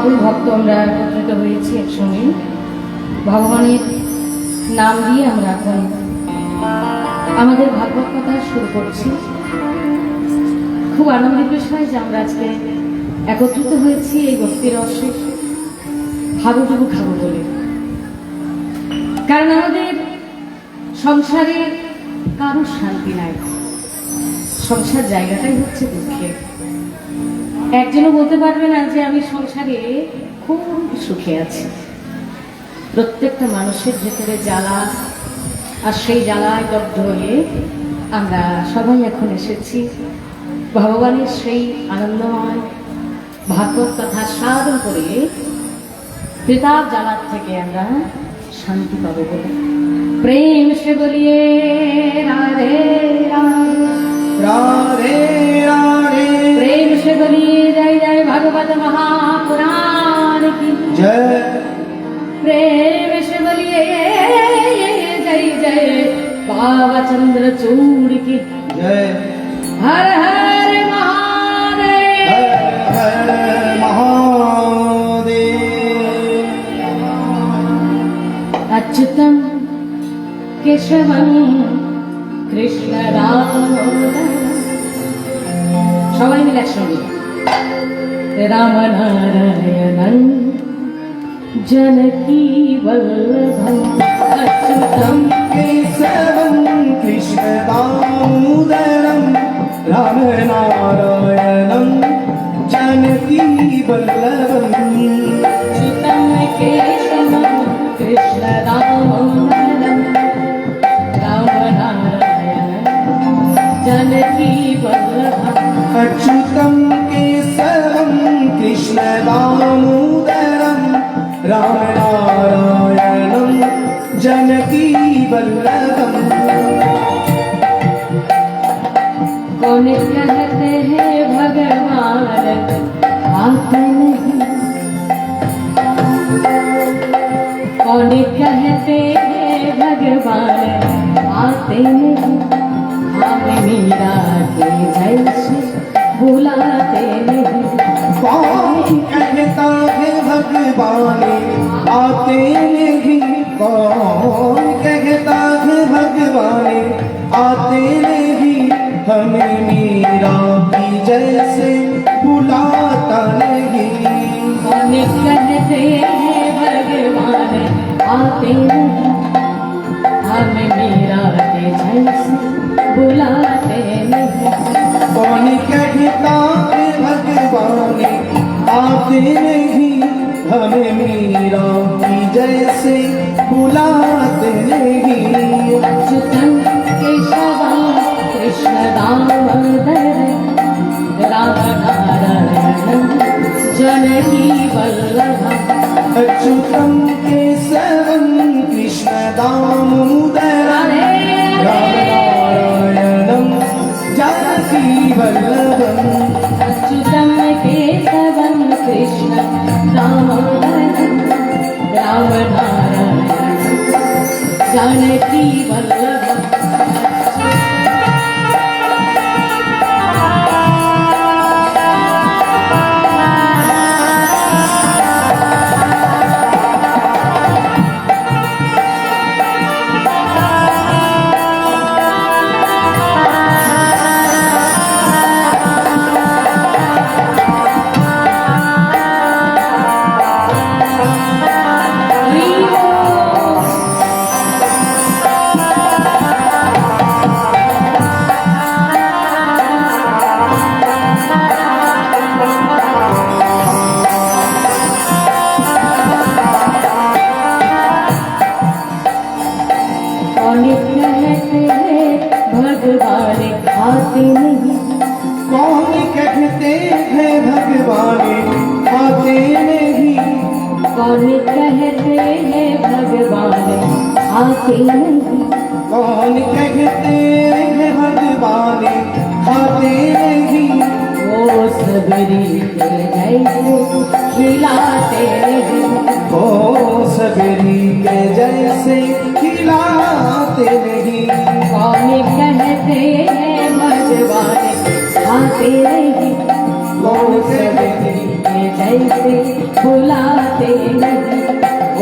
মহাপ্রভুর ভক্ত আমরা একত্রিত হয়েছি একসঙ্গে ভগবানের নাম দিয়ে আমরা এখন আমাদের ভাগবত কথা শুরু করছি। খুব আনন্দের বিষয় যে আমরা আজকে একত্রিত হয়েছি এই ভক্তির রসে ভাবটুকু খাবো বলে। কারণ আমাদের সংসারে কারোর শান্তি নাই, সংসার জায়গাটাই হচ্ছে দুঃখের। একজনও বলতে পারবে না যে আমি সংসারে খুব সুখে আছি। প্রত্যেকটা মানুষের ভেতরে জ্বালা, আর সেই জ্বালায় দগ্ধ হয়ে আমরা সবাই এখন এসেছি ভগবানের সেই আনন্দময় ভাগবত কথা সাধন করে পিতার জ্বালার থেকে আমরা শান্তি পাবো বলে। প্রেম সে বলিয়ে রাধে राधे राधे प्रेम से बोलिए जय जय भगवत महापुराण की जय। प्रेम से बोलिए जय जय बाबा चंद्रचूड़ की जय। हर हर महादेव हर हर महादेव। अच्युतम केशवम कृष्ण दामोदर সবাই মিলে একসঙ্গে রাম নারায়ণ জানকী বল্লভম অচ্যুতম केशवं कृष्ण दामोदरं राम नारायणं जानकी वल्लभम् अच्युतम केशवम कृष्ण दामोदरम राम नारायण जानकी वल्लभम अच्युतं केशवं कृष्ण दामोदरं राम नारायणं जानकी वल्लभम्। कौन कहते हैं भगवान आते नहीं, कौन कहते हैं भगवान आते नहीं, हम मीरा के जैसे बुलाते नहीं। कौन कहता है भगवान आते नहीं, कौन कहता है भगवान आते नहीं, हमें मीरा की जैसे बुलाता नहीं। कौन कहते हैं भगवान आते नहीं, हम मीरा के जैसे बुलाते नहीं। कौन कहता है भगवान आते नहीं, हमें मीरा की जैसे बुलाते नहीं। अच्युतं केशवं कृष्ण दामोदर राम नारायण जानकी वल्लभम अच्युतं केशवं कृष्ण दामोदरं राम नारायणं जानकी वल्लभम्। अच्युतं केशवं कृष्ण दामोदर राम नारायण जानकी वल्लभम। कौन कहते हैं भगवान आते नहीं, कौन कहते हैं भगवान आते नहीं, कौन कहते हैं भगवान आते नहीं, कौन कहते हैं भगवान आते नहीं। वो सबरी के जैसे खिलाते नहीं, ओ सबरी के जैसे खिलाते नहीं। कौन कहते हैं भगवान आते नहीं, कौन कहते के जैसे बुलाते नहीं,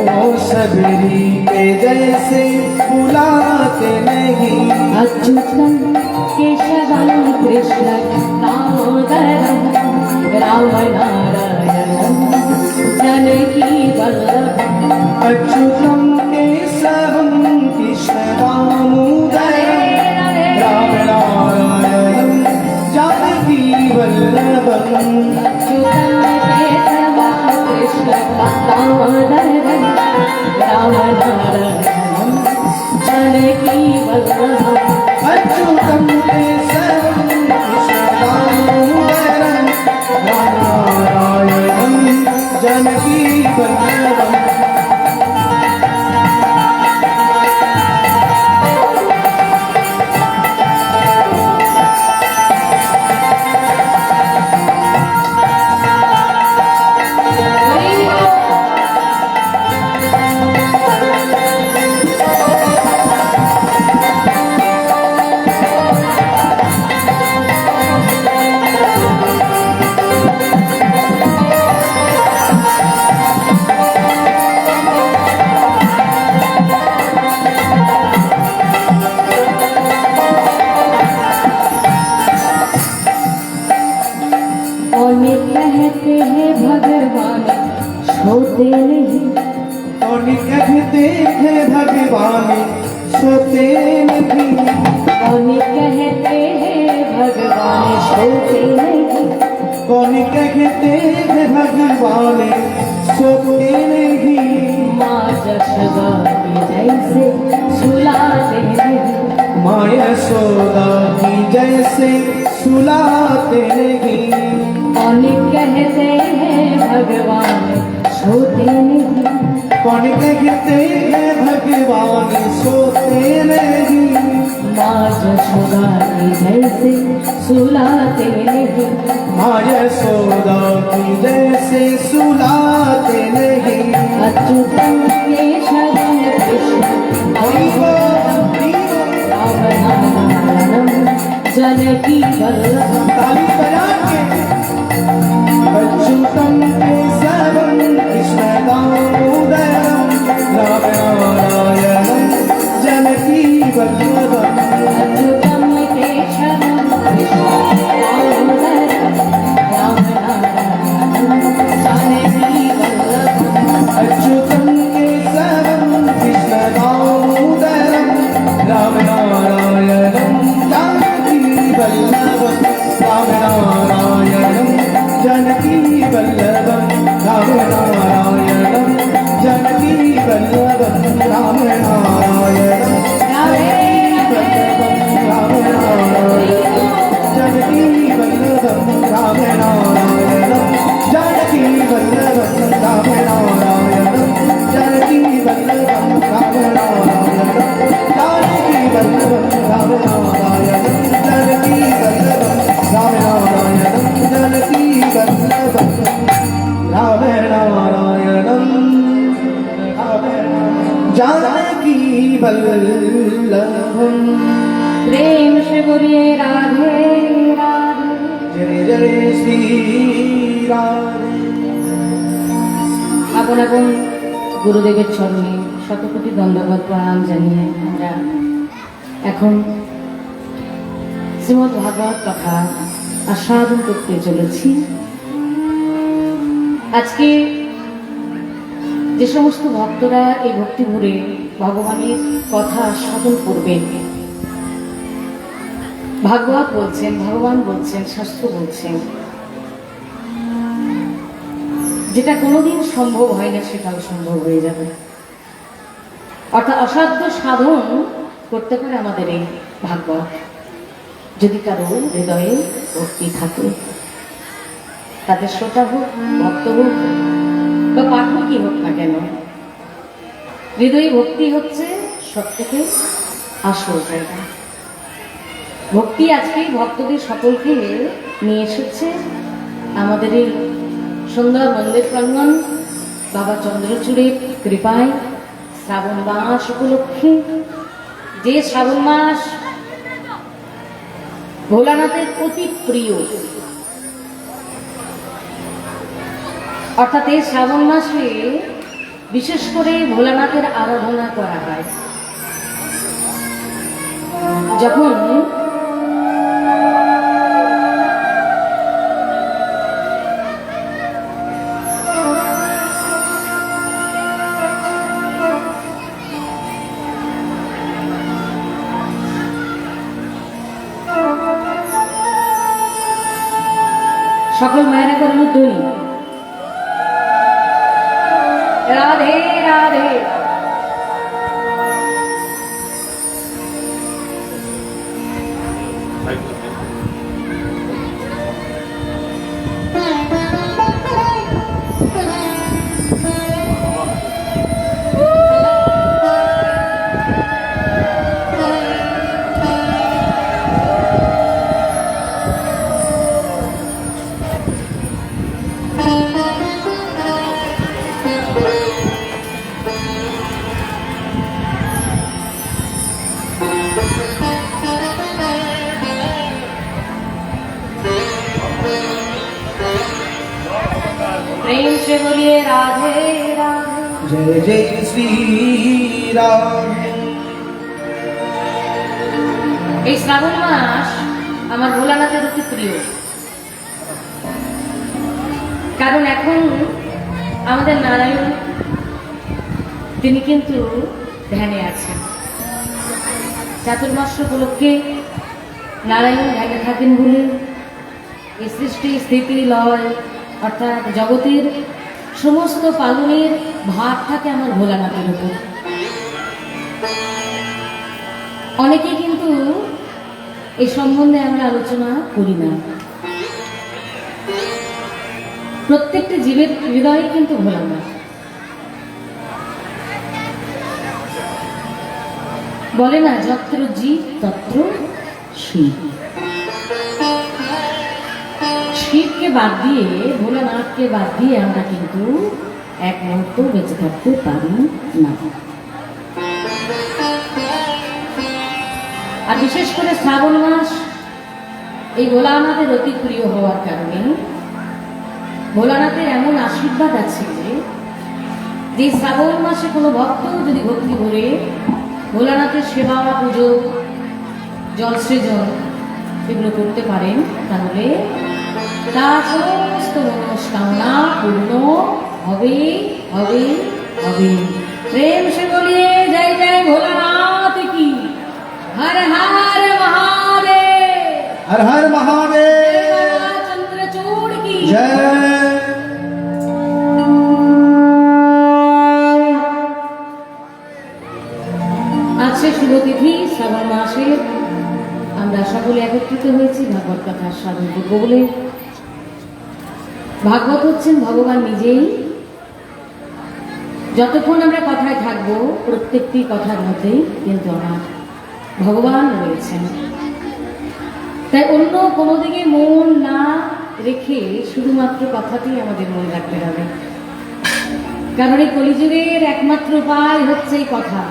ओ सबरी के जैसे बुलाते नहीं। अच्युतम केशवम कृष्ण दामोदरम राम नारायणम जानकी वल्लभम। अच्युतम केशवम कृष्ण दामोदरम राम नारायणम जानकी वल्लभम। अच्युतम केशवम कृष्ण दामोदरम राम नारायणम जानकी वल्लभम। अच्युतम केशवम कृष्ण दामोदरम राम नारायणम जानकी वल्लभम। कहते हैं भगवान सोते नहीं, कौन कहते हैं भगवान सोते नहीं। कौन कहते हैं भगवान सोते नहीं, कौन कहते हैं भगवान सोते नहीं। माँ जशोदा की जैसे सुलाते नहीं, माँ यशोदा की जैसे सुलाते नहीं। कौन कहते हैं भगवान सोते नहीं, कौन कहते हैं भगवान सोते नहीं। माँ जशोदा की जैसे सुलाते नहीं, माँ यशोदा की जैसे सुलाते नहीं। अच्युतम केशवम कृष्ण राम नारायणम जानकी वल्लभम। ताली बजा के अच्युतम केशवम कृष्ण दामोदरम राम नारायणम जानकी वल्लभम। अच्युतम केशवम कृष्ण दामोदरम राम नारायणम जानकी वल्लभम। अच्युतम केशवम कृष्ण दामोदरम राम नारायणम जानकी वल्लभम। राम नारायणम जानकी वल्लभम। राम नारायणम जानकी वल्लभम। राम नारायणम जानकी वल्लभम। राम नारायणम जानकी वल्लभम। राम नारायणम जानकी वल्लभम। राम नारायणम जानकी वल्लभम। राम नारायणम जानकी वल्लभम। राम नारायणम जानकी वल्लभम। राम नारायणम जानकी वल्लभम। प्रेम से बोलिए राधे राधे। जय जय श्री राधे। আপন আপন গুরুদেবের চরণে শতকোটি দণ্ডবত প্রণাম জানিয়ে আমরা এখন শ্রীমদ্ ভাগবত কথা আস্বাদন করতে চলেছি। আজকে যে সমস্ত ভক্তরা এই ভক্তি ভরে ভগবানের কথা আস্বাদন করবেন, ভাগবত বলছেন, ভগবান বলছেন, শাস্ত্র বলছেন, যেটা কোনোদিন সম্ভব হয় না সেটাও সম্ভব হয়ে যাবে। অর্থাৎ অসাধ্য সাধন করতে পারে আমাদের এই ভাগবত, যদি কারো হৃদয়ে ভক্তি থাকে। তাদের শ্রোতা হোক, ভক্ত হোক বা পাঠকই হোক না কেন, হৃদয়ে ভক্তি হচ্ছে সব থেকে আসল জায়গা। ভক্তি আজকে ভক্তদের সকলকে নিয়ে এসেছে আমাদের এই সুন্দর মন্দির প্রাঙ্গণ বাবা চন্দ্রচূড়ের কৃপায় শ্রাবণ মাস উপলক্ষে। যে শ্রাবণ মাস ভোলানাথের অতি প্রিয়, অর্থাৎ এই শ্রাবণ মাসে বিশেষ করে ভোলানাথের আরাধনা করা হয়। যখন সকল মায়েরা করেন ধ্বনি রাধে রাধে। प्रेम से बोलिए राधे राधे। जय जय श्री राम। এই শ্রাবণ মাস আমার ভোলানাথের অতি প্রিয়, কারণ এখন আমাদের নারায়ণ তিনি কিন্তু ধ্যানে আছেন। চাতুর্মাস উপলক্ষে নারায়ণ ধ্যানে থাকেন বলে এই সৃষ্টি স্থিতি লয় অর্থাৎ জগতের সমস্ত পালনের ভার থাকে আমার ভোলানাথের উপর। অনেকে কিন্তু এই সম্বন্ধে আমরা আলোচনা করি না। প্রত্যেকটি জীবের হৃদয়ে কিন্তু ভোলানাথ। বলে না যত্র জীব তত্র শিব। শিবকে বাদ দিয়ে ভোলানাথকে বাদ দিয়ে আমরা কিন্তু এক মুহূর্ত বেঁচে থাকতে পারি না। আর বিশেষ করে শ্রাবণ মাস এই ভোলানাথের অতি প্রিয় হওয়ার কারণে ভোলানাথের এমন আশীর্বাদ আছে যে শ্রাবণ মাসে কোনো ভক্ত যদি ভক্তি করে ভোলানাথের সেবা পুজো জলসৃজন এগুলো করতে পারেন তাহলে তার সমস্ত মনস্কামনা পূর্ণ হবে হবে হবে। প্রেম সে বলিয়ে জয় জয় ভোলানাথ কি। हर हर महादेव। हर हर महादेव। चंद्रचूड़ की जय। আজকে শুভতিথি শ্রাবণ মাসে আমরা সকলে একত্রিত হয়েছি ভাগবত কথা শ্রবণ করব বলে। ভাগবত হচ্ছেন ভগবান নিজেই। যতক্ষণ আমরা কথায় থাকবো প্রত্যেকটি কথার মধ্যেই কিন্তু আমার ভগবান রয়েছেন। তাই অন্য কোনো দিকে মন না রেখে শুধুমাত্র কথাতেই আমাদের মনে রাখতে হবে, কারণ এই কলিযুগের একমাত্র উপায় হচ্ছে এই কথা।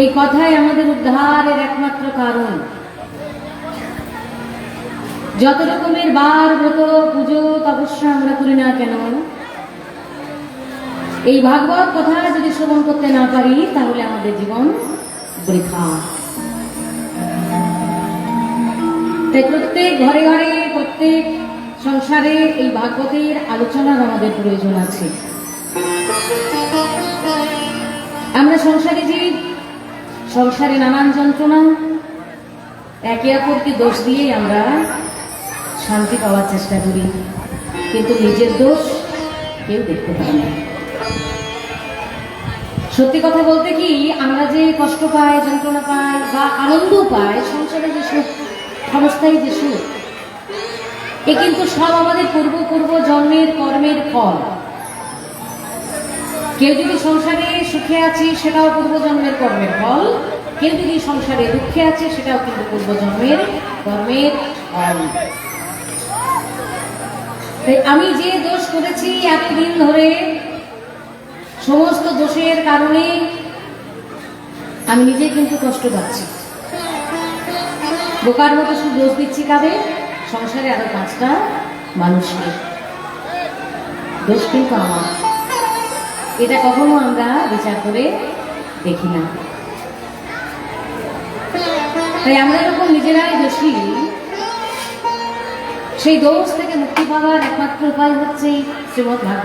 এই কথাই আমাদের উদ্ধারের একমাত্র কারণ। যত রকমের বার ব্রত পুজো তপস্যা আমরা করি না কেন, এই ভাগবত কথা যদি শ্রবণ করতে না পারি তাহলে আমাদের জীবন বৃথা। তাই প্রত্যেক ঘরে ঘরে প্রত্যেক সংসারে এই ভাগবতের আলোচনার আমাদের প্রয়োজন আছে। আমরা সংসারে যে সংসারে নানান যন্ত্রণা একে অপরকে দোষ দিয়ে আমরা শান্তি পাওয়ার চেষ্টা করি, কিন্তু নিজের দোষ কেউ দেখতে পায় না। সত্যি কথা বলতে কি, আমরা যে কষ্ট পাই, যন্ত্রণা পাই বা আনন্দ পাই, সংসারে যে সুখ, ক্ষণস্থায়ী যে সুখ, এ কিন্তু সব আমাদের পূর্ব জন্মের কর্মের ফল। কেউ যদি সংসারে সুখে আছে সেটাও পূর্বজন্মের কর্মের ফল, কেউ যদি সংসারে দুঃখে আছে সেটাও কিন্তু পূর্বজন্মের কর্মের ফল। তাই আমি যে দোষ করেছি এতদিন ধরে, সমস্ত দোষের কারণে আমি নিজে কিন্তু কষ্ট পাচ্ছি। বোকার মতো শুধু দোষ দিচ্ছি কাদের? সংসারে আরো 5টা মানুষকে। দোষ কিন্তু আমার। এটা কখনো আমরা বিচার করে দেখি না। তাই আমরা যখন নিজেরাই দোষী, সেই দোষ থেকে মুক্তি পাওয়ার একমাত্র উপায় হচ্ছে শ্রীমদ্ ভাগবত।